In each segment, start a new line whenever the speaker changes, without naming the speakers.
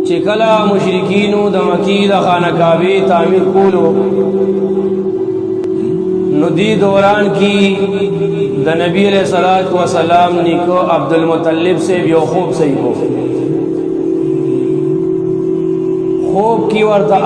چې کله مشرکینو د مکی د خانه کعبه تعمیر کولو نو دی دوران کی د نبی علیہ الصلوۃ والسلام نیکو عبدالمطلب سے یو خوب صحیح کو خوب کی ورته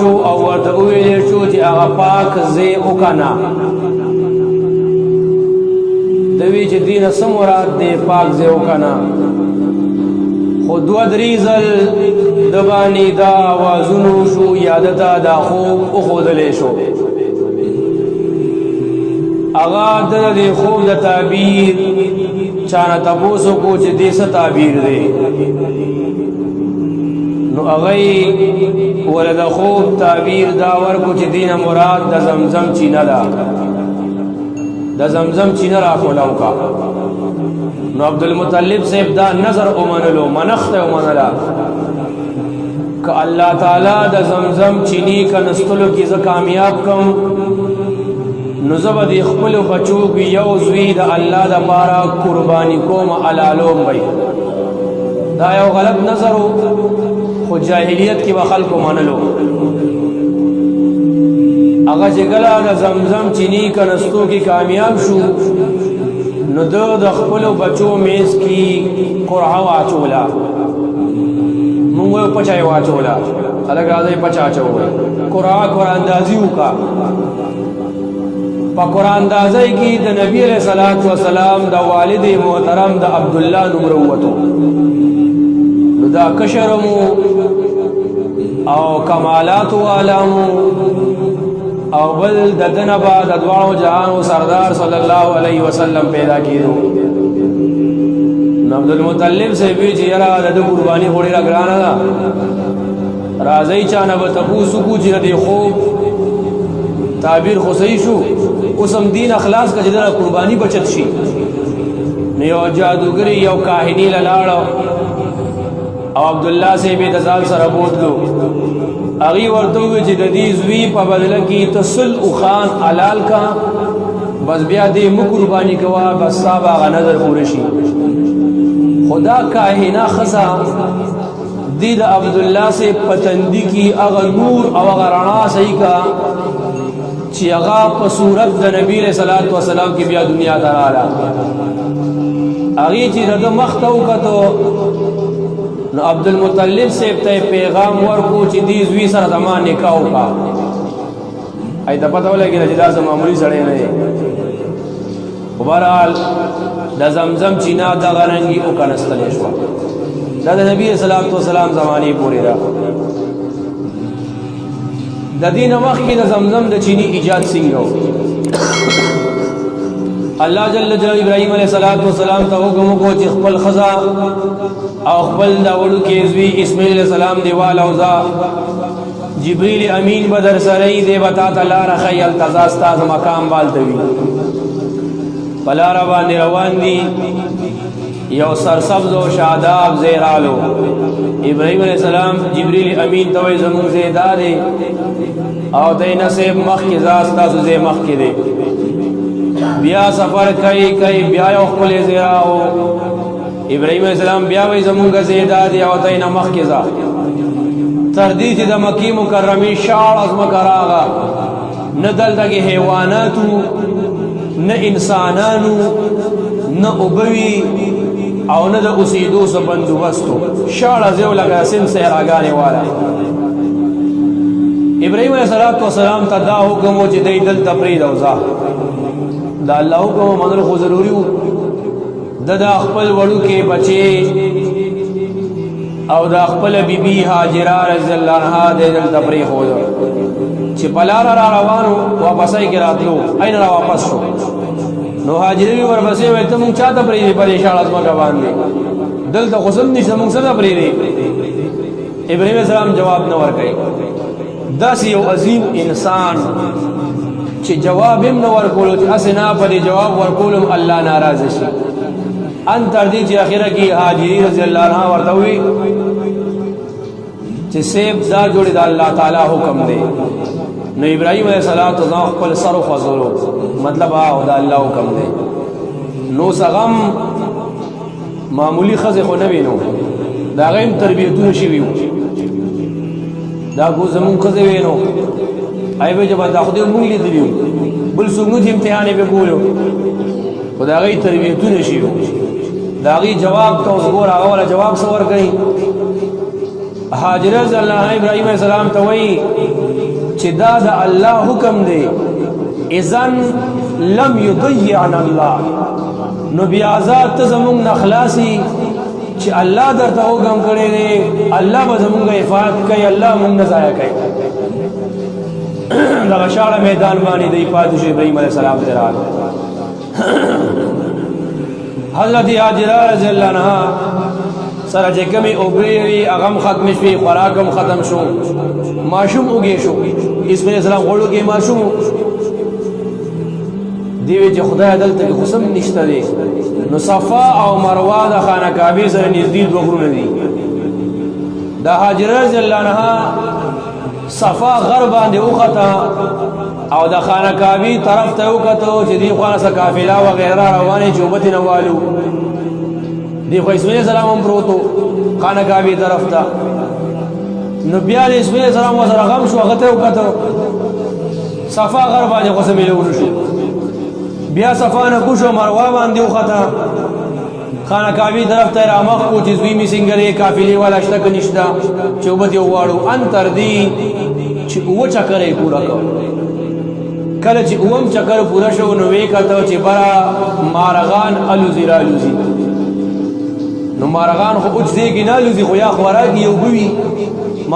شو او ورته ویل شو چې هغه پاک زی وکنا دوی چې دین سم مراد دی پاک زی وکنا خود و دریزل دبانی دا آوازونو شو یادتا دا خوب اخودلے شو اغا د خوب د تعبیر چانا تپوسو کو چې دیسه تعبیر دی نو اغی ولد خوب تعبیر دا ورکو چې دین مراد د زمزم چینه دا د زمزم چینه را کولاو کا نو عبدالمطلب صاحب دا نظر امنلو منخت امنلا کہ اللہ تعالی دا زمزم چینی کا نستلو کی زا کامیاب کم نزبد اخبل بچو کی یوزوی دا اللہ دا پارا قربانی کوم علالوم بی دا یو غلط نظرو خود جاہلیت کی بخلق منلو اگا جگلا دا زمزم چینی کا نستو کی کامیاب شو نو دو د خپل بچو میز کی قرعه واچولا مونږ پچای واچولا خلک راځي پچا چوي قرعه اندازي وکا په قران اندازي کی د نبی علیہ الصلوۃ والسلام د والد محترم د عبد الله نمروتو نو دا کشرمو او کمالات علامو او بل ددن بعد ادوارو جهان و سردار صلی اللہ علیہ وسلم پیدا کیدو عبدالمطلب سے بیچ یرا دد قربانی خوڑی را گرانا دا رازی چانا بتپوسو کو جی دی خوب تعبیر خصی شو اسم دین اخلاص کا جدر قربانی بچت شی نیو جادوگری یو کاہنی للاڑا او عبداللہ سے بے دزال سر بودلو اغي ورتوي چې د دې زوی په بدله کې تسل او خان حلال کا بس بیا دې مو قرباني کوا بس صاحب غ نظر پوره شي خدا کاهنا خزا دې د عبد الله سے پتندی کی اغه نور او غرانا صحیح کا چې هغه په صورت د نبی صلی الله علیه وسلم کې بیا دنیا ته رااله اغي چې د مختو کتو نو عبدالمطلب سے پیغام ورکو چې دی زوی سره زمان نکاح وکا ای د پته ولګی چې دا معمولی سړی نه دی بهرحال د زمزم چینا د غرنګي او کنستل شو دا د نبی صلی الله علیه وسلم زمانی پوری را د دین وخت کې د زمزم د چینی ایجاد څنګه اللہ جل جلالہ ابراہیم علیہ السلام ته حکم کو چې خپل خزا او خپل دا وړو کې زوی اسماعیل علیہ السلام دیوال اوزا جبریل امین بدر سره دی بتا تعالی رخی التزا استاد مقام بالتوی بلا روان روان دی یو سرسبز و شاداب زیرالو ابراہیم علیہ السلام جبریل امین توی زمون زیدادی او دین سے مخ کی زاستا زے مخ کی دی بیا سفر کئی بیا یو خپل زیراو ابراہیم علیہ السلام بیا وی زمونږ زیداد او دین مخ کی زا تر دې چې د مکی مکرمه شاړ از مکراغه نه دلته حیواناتو نه انسانانو نه اوبوي او نه د اوسېدو څه بندوبستو شاړ زیو لګا سن سیراګانې والا ابراہیم علیہ السلام ته دا حکم و چې دی دلته پرېږده اوزا دا الله حکم منل خو ضروري و د خپل وړو کې بچي او د خپل بیبي هاجره رضی الله عنها د دلته پرېښود چې په لار را روانو واپسای کې راتلو عین را واپس شو نو هاجره ورپسې وایي ته مونږ چاته پرېږدې پریشان ځمکه باندې دلته خو څه نشته مونږ څنګه پرېږدې ابراهیم علیه السلام جواب نه ورکوي داسې یو عظیم انسان چې جواب هم نه ورکولو چې اسنا په جواب ورکولم الله ناراضه شي ان تر دې چې اخره کې هاجری رضی الله عنها ورته وی چې سیب دا جوړې د الله تعالی حکم دی نو ابراهیم علیه السلام خپل سر خوځولو مطلب او دا الله حکم دی نو سغم معمولی خزه خو نه وینو دا غیم تربیتونه شوي وو دا کو زمون ښځې وې نو ای به جب دا خدای مونږ لیدلی بل څوک نو چې امتحان یې به کولو خو د هغې تربیتونه شوي وو د هغې جواب ته اوس ګوره هغه والا جواب څه ورکوي هاجره رضی الله عنها ابراهیم علیه السلام ته وایي چې دا د الله حکم دی اذن لم یضیعنا الله نو بیا آزاد ته زمونږ نه خلاصي چې الله درته حکم کړی دی الله به زمونږ حفاظت کوي الله مونږ نه ضایع کوي دغه شاړه میدان باندې دی پاتې شو ابراهیم علیه السلام ته راغی حضرت هاجره رضی الله عنها سره چې کومې اوبرې وي هغه هم ختم شوې خوراک هم ختم شو ماشوم وږی شو اسماعیل علیه السلام غوړو کې ماشوم دی وی چې خدای دلته کې خصم نشته دی نو صفا او مروه د خانه کعبه سره نږدې دوه غرونه دي دا هاجره رضی الله عنها صفا غر باندې وخته او د خانه کعبه طرف ته وکړو چې دی خو سره قافله و غیره روانه چوبت نه والو دی خو اسماعیل السلام هم پروتو خانه کعبه طرف ته نو بیا اسماعیل السلام سره غم شو هغه ته وکړو صفا غر باندې خو سمې له شو بیا صفا نه کوشو مروه باندې وخته خانه کعبه طرف ته رامخ کو چې زوی می سنگره قافلې والا شته کنيشتا چوبت یو واړو انتر دی چې او چکرې پورا کو کله چې اوم چکر پورا شو نو وې کته چې برا مارغان الوزی را الوزی نو مارغان خو اوځي نه الوزی خو یا خوراکي یو بوي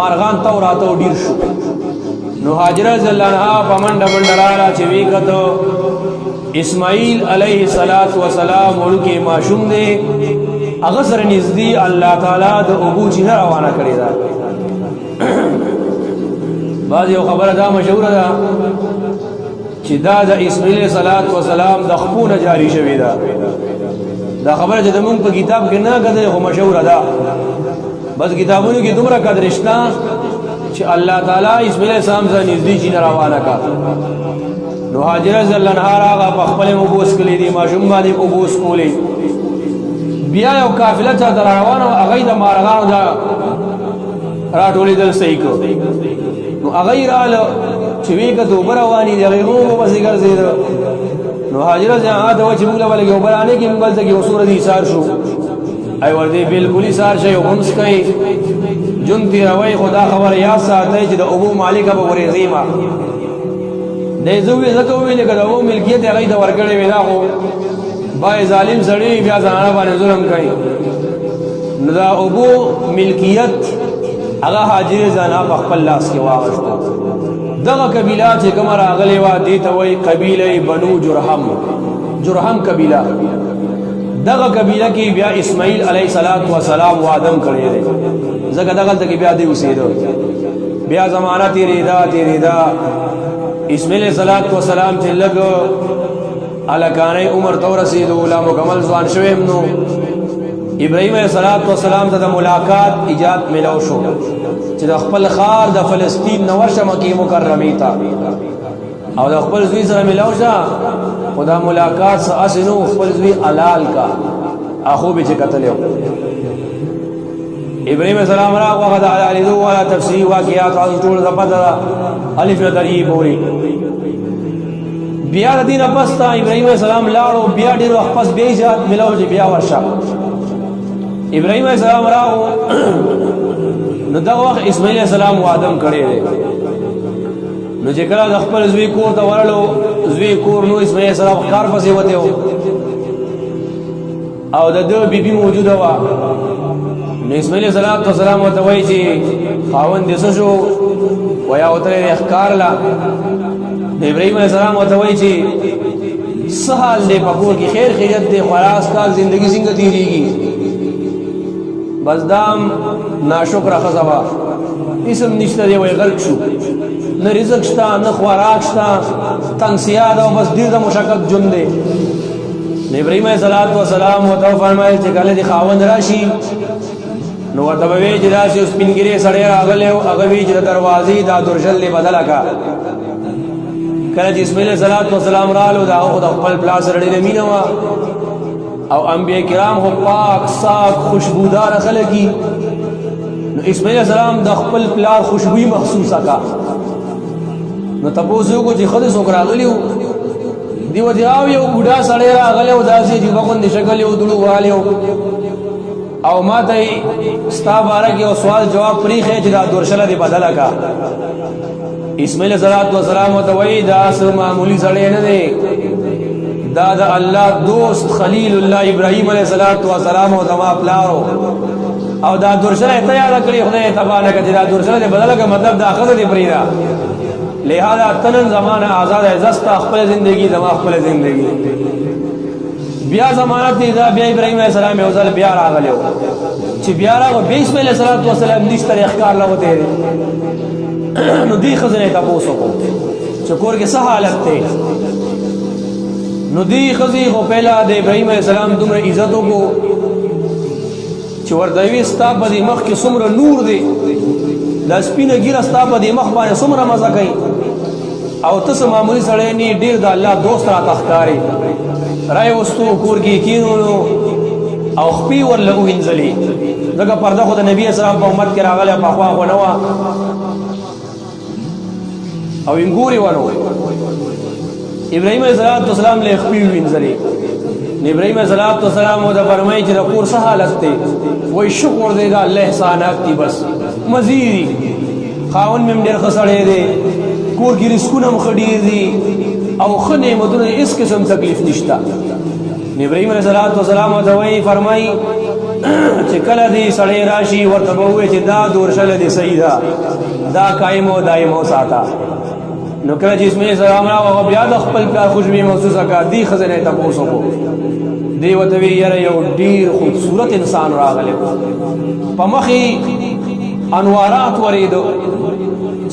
مارغان تو راتو ډیر شو نو هاجره رضی الله عنها په منډه منډه را چې وې کته اسماعیل علیہ الصلات والسلام ورکه ماشوم دی هغه سره نږدې الله تعالی د ابو جهل روانه کړی دا بعض یو خبره دا مشهوره ده چې دا د اسماعیل علیہ الصلات والسلام د خپونه جاری شوی دا خبره چې موږ په کتاب کې نه غږه خو مشهوره ده بس کتابونو کې دومره قدر شته چې الله تعالی اسماعیل علیہ السلام سره نږدې چې روانه کا نو هاجره رضی الله عنها راغه په خپل مبوس کړي دي ماشوم باندې مبوس کولې بیا یو قافله ته روانه هغه د مارغانو دا راټولې دل صحیح کو نو هغه رااله چې ویګه دوبره وانی دی هغه مو بس ګرځید نو هاجره رضی الله عنها د چې موږ له ولګي وبرانه کې موږ ځکه وسوره دي سار شو ای ور دي بالکل سار شي همس کوي جون دی روي خدا خبر یا ساتي چې د ابو مالک ابو ورزیما د زوی زکه ویل کړه او ملکیت هغه د ورګړې وینا خو بای ظالم سړی بیا ځان باندې ظلم کوي نو دا ابو ملکیت هغه هاجر زانا په خپل لاس کې واغشته دغه قبیله چې کوم راغلی و دي ته وای قبیله بنو جرهم قبیله دغه قبیله کې بیا اسماعیل علیه السلام وادم کړی دی زګه دغه ته بیا دی اوسېدو بیا زمانہ تیریدا اسماعیل علیہ السلام چې لګ الکانه عمر تو رسیدو لا مکمل ځوان شویم نو ابراهیم علیہ السلام ته ملاقات ایجاد ملو شو چې د خپل خار د فلسطین نو ورشه مکه مکرمه تا او د خپل زوی سره ملو شه خدا ملاقات اسنو خپل زوی علال کا اخو به چې قتل یو ابراهیم السلام راغه د علی دو ولا تفسیر واقعات او ټول زپدا الف لدی پوری بیا د دین پس تا ابراهیم السلام لاړو بیا ډیر وخت پس بیا ځات ملو چې بیا ورشه ابراهیم السلام راغو نو دا وخت اسماعیل السلام وادم کړی دی نو چې کله د خپل زوی کور ته ورلو زوی کور نو اسماعیل السلام کار پسې وته او د دو بیبي موجوده وا نو اسماعیل السلام ته وایي چې خاوند دې شو ویا وته اخکار لا ابراهیم السلام ته وایي چې سهال دې په کور کې خیر خیرت دې خلاص کال ژوندۍ څنګه تیریږي بس دام ناشکر خزوا اسم نشته دی وای غرق شو نه رزق شته نه خوراک شته تنگ سیاد او بس ډیر د مشقت جون دی ابراهیم السلام وته فرمایل چې کله دی خاوند راشي نو ورته وی چې راشي اوس پینګری سړی راغله او هغه وی چې دروازې دا درشل له بدل کا کله چې اسماعیل السلام رالو دا خو د خپل پلاس رړې مينوا او انبیاء کرام هو پاک صاف خوشبودار خلقی اسماعیل السلام د خپل پلار خوشبوئی محسوسه کا نو تاسو کو چې خدای څوک راغلی دی و دی او یو بوډا سړی راغلی او داسې چې بغوندې شکل یو دړو والیو او ما ته ستا باره کې یو سوال جواب پریښی چې دا دورشله دې بدله کا اسماعیل السلام ورته وایي دا څه معمولي سړی نه دی دا د الله دوست خلیل الله ابراهیم علیه السلام او زما پلارو او دا دورشله ته یاد کړی خدای تبارک و تعالی دا دورشله دې بدله کا مطلب دا خزه دې پریدا لہذا تنن زمانہ آزاد ہے زستا خپل زندگی زما خپل زندگی بیا ضمانت دی دا بیا ابراهیم علیہ السلام یو ځل بیا راغلیو چې بیا راغو بیا اسماعیل علیہ السلام نشته اخکار لغته نو دی خزنه تاسو کو چې کور کې څه حالت ته نو دی خزي خو پہلا د ابراهیم علیہ السلام دومره عزتو کو چې وردوی ستا په مخ کې څومره نور دی دا سپینه ګیره ستا په مخ باندې څومره مزه کوي او تاسو معمولی سړی نه ډیر د الله دوست را تخکاری راي وستو کور کې کینونو او خپي ورله وینځلي دغه پرده خو د نبی اسلام په امت کې راغله په خوا غو نو او انګوري ورو ابراهيم عليه السلام له خپي وینځلي ابراهيم عليه السلام او د فرمایي چې د کور څه حالت دی وای شکر دی دا الله احسانات دي بس مزید خاون مم ډیر خسړې دی کور کې رزقونه مخډیر دي او خو نعمتونه هیڅ قسم تکلیف نشتا ابراهيم عليه السلام او دوی فرمایي چې کله دې سړی راشي ورته وې چې دا دورشله دي صحیح دا قائم او دائم او ساته نو کله چې اسماعیل السلام راو بیا د خپل پلار خوشبوئی محسوسه کا دی خزنه تاسو کو دی وته وی یره یو ډیر خوبصورت انسان راغله په مخې انوارات وریدو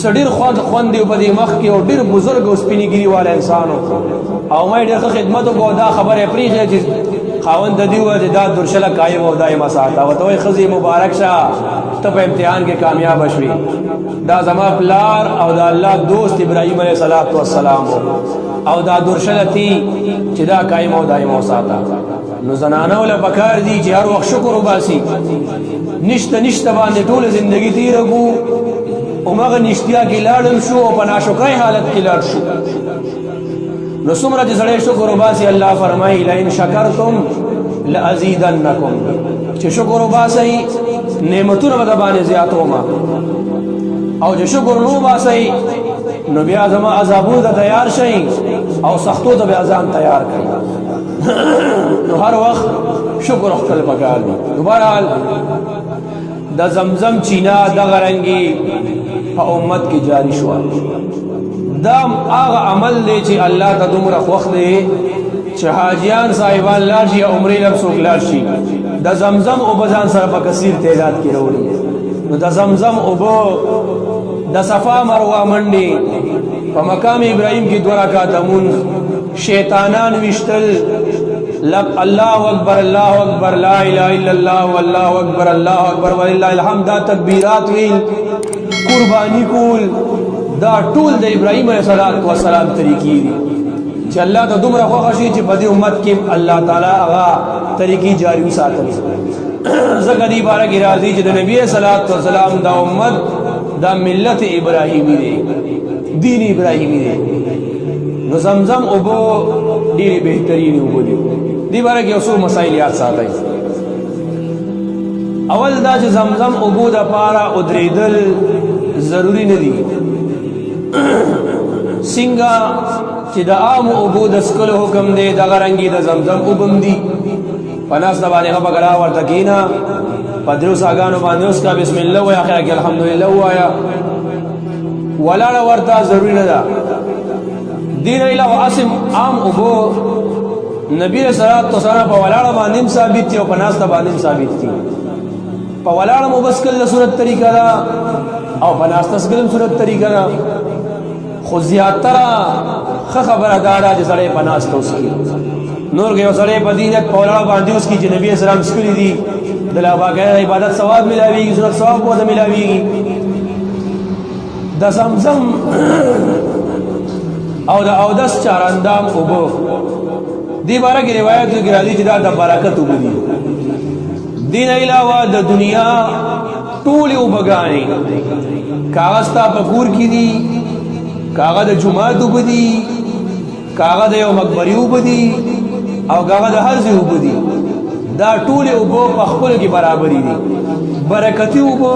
سړیر خوند دی په دې مخ کې او ډیر بزرګ او سپینګری والا انسانو او مې ډېر خدمت کو دا خبره پریږه چې خاوند د دیو د درشله قائم او دائم ساته او توي خزي مبارک شه ته په امتحان کې کامیاب شوي دا زما پلار او دا الله دوست ابراهيم عليه السلام او دا درشله تی چې دا قائم او دائم ساته نو زنانه ولا پکار دي چې هر وخت شکر وباسي نشته باندې ټول ژوندۍ تیرګو او مغه نشتیا کې لاړم شو او په ناشکرۍ حالت کې لاړ شو نو څومره چې سړی شکر وباسي الله فرمایي لئن شکرتم لازیدنکم چې شکر وباسي نعمتونه به باندې زیاتوم او چې شکر نو وباسي نو بیا زما عذابونو ته تیار شئ او سختو ته بیا ځان تیار کړئ نو هر وخت شکر خپل پکار دی دوباره د زمزم چینا د غرنګي په امت کې جاری شو دا هغه عمل دی چې الله ته دومره خوښ دی چې حاجیان صاحبان لاشي عمرې لپسوک لاشي د زمزم او بزان سره په کثیر تعداد کې وروړي نو د زمزم او د صفا مروه منډي په مقام ابراهيم کې 2 رکعات مون شیطانان وشتل الله اکبر لا اله الا الله والله اکبر ولله الحمد دا تکبیرات ویل قربانی کول دا ټول د ابراهيم عليه السلام طریقې دي چې الله ته دومره خوښ شي چې په دې امت کې الله تعالی هغه طریقې جاری وساتل زګ دی بارک راضي چې د نبی صلوات و سلام دا امت دا ملت ابراهيمي دی دین ابراهيمي دی نو زمزم او بو ډېری بهترین وبو دی بارک یو څو مسائل یاد ساتئ اول دا چې زمزم او بو د پارا او درېدل ضروری نه دي څنګه چې د عام او بو د سکل حکم دی د غرنګي د زمزم او بم دي پناس د باندې خبره ورته کینا پدرو ساګانو باندې اوس کا بسم الله و اخر کې الحمدلله وایا ولا ورته ضروری نه ده دین الهو اسم عام او بو نبی صلی الله علیه وسلم په ولاړه باندې ثابت دی او پناس د باندې ثابت دی په ولاړه مبسکل سنت طریقه دا او پناس تسکلم سنت طریقه دا خو زیاتره خبره دارا چې سړی پناس توس کی نور کې سړی په دینت په ولاړه باندې اوس کی چې نبی اسلام سکلی دی دلا باغه عبادت ثواب ملاویږي سنت ثواب وته ملاویږي د زمزم او د اودس چاراندام او بو دی بارے کی روایت کی راضی چې دا د برکت وبدي دین علاوه د دنیا ټول او بغانی کاغذ تا پکور کی دی کاغذ جمعه وبدي کاغذ یو مقبري وبدي او کاغذ هر ځای وبدي دا ټول او په خپل کې برابرۍ دي برکتی وبو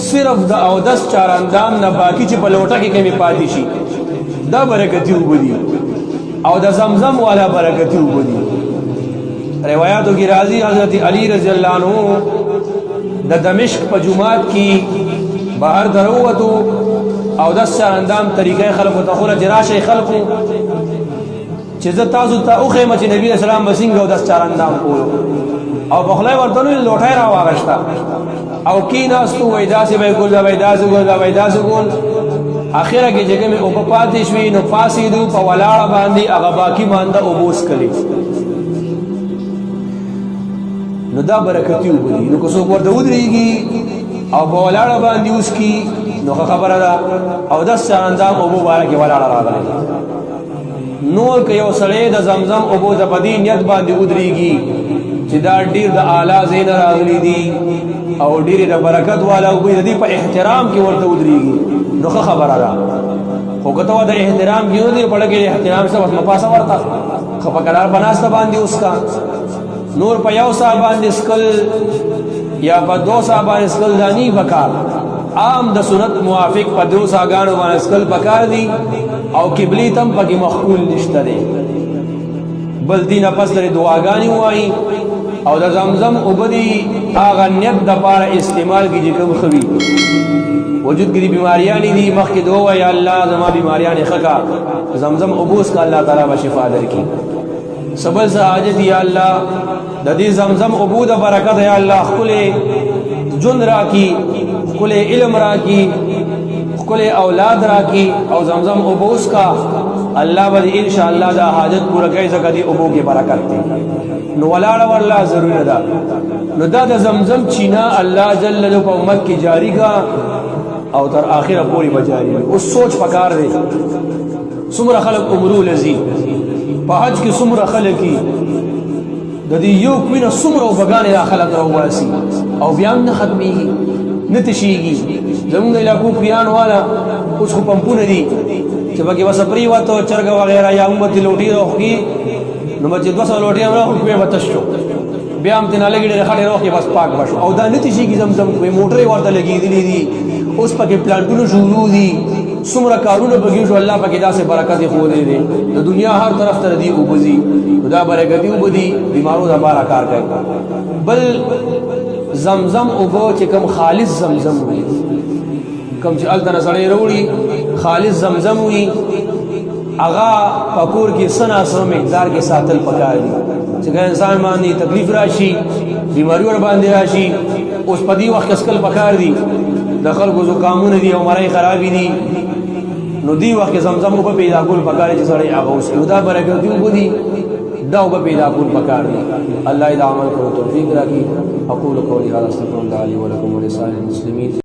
صرف د او 10 چار اندام نه باقی چې په لوټه کې کمی پاتې شي دا برکتی وبدي او د زمزم والا برکتی وبدي روایتو کې راځي حضرت علی رضی الله عنه د دمشق په جمعات کې بهر دروته او 10 چار اندام طریقې خلقو ته خوله جراشه خلقو چې زه تاسو ته او خیمه چې نبی اسلام بسنګ او 10 چار اندام کولو او بخلای ورته لوټای را واغشتا او کی ناستو وېداسه به ګل دا وېداسه ګل دا وېداسه ګل اخره کې جګه مې او په پاتې شوي نو فاسي دو په ولاړه باندې هغه باقی مانده او بوس کړي نو دا برکتی وبدي نو کو څوک ورته ودرېږي او په ولاړه باندې اوس کی نو خبره ده او 10 چار اندام او مبارک ولاړه راغله نور که یو سړی د زمزم او د پدی نیت باندې ودرېږي چې دا ډیر د اعلی زین راغلي دي او ډیر د برکت والا او دې په احترام کې ورته ودرېږي نو خبره ده خو کته د احترام کې نه دی په لګي احترام سره بس مپاسه ورته خپکلار بناسته باندې اوس کا نور په یو صاحب باندې سکل یا په دو صاحب باندې سکل دانی وکړ عام د سنت موافق په دو ساګانو باندې سکل پکار دي او قبلی تم پکې مخکول نشته دي بل دینه پس لري دعاګانی وایي او د زمزم وبدي هغه نیت د پاره استعمال کیږي کوم خوي وجود کې بیماریاں دي مخکې دوه یا الله زما بیماریاں خکا زمزم ابوس کا الله تعالی به شفا درکړي سبل ساجد یا الله د دې زمزم عبود برکت یا الله خپل جن راکی خپل علم راکی خپل اولاد راکی او زمزم ابوس کا الله به ان شاء الله دا حاجت پورا کوي زکه دې ابو کې برکت دي نو ولاړ والله ضروري ده نو دا د زمزم چینا الله جل جلاله په امت کې جاری کا او تر اخره پوری بجاری او سوچ پکار دی څومره خلق عمرو لذي په حج کې څومره خلک کی د دې یو کوینه څومره وبګانې خلک راواسي او بیا نه ختميږي نه تشيږي زموږ علاقو پیان والا اوس خو پمپونه دي چې باقي وسه پری وته چرګ وغیرہ یا امت لوټي روخي نو چې 200 لوټي امره خو په وتشو بیا هم تنه لګیږي خاله روخي بس پاک بشو او دا نه تشيږي زمزم کوئی موټرې ورته لګېدلې دي اوس پکې پلانټونو شروع دي څومره کارونه بګیو شو الله پکې داسې برکت خو دې دي د دنیا هر طرف ته دی او بزي خدا برکت او بدي بیمارو د بارا کار کوي بل زمزم او بو چې کوم خالص زمزم وي کوم چې الته نسړې وروړي خالص زمزم وي اغا پکور کې سنا سره مقدار کې ساتل پکار دي چې انسان باندې تکلیف راشي بیماری ور باندې راشي اوس په دې وخت اسکل پکار دي د خلکو زکامونه دي او مړی خرابې دي نو دی وخت زمزم په پیدا کول پکار چې سړی هغه اوس دا برکت دی وبدي دا په پیدا کول پکار دي الله دې عمل کولو توفیق راکړي اقول قولي هذا استغفر الله لي ولكم ولسائر المسلمين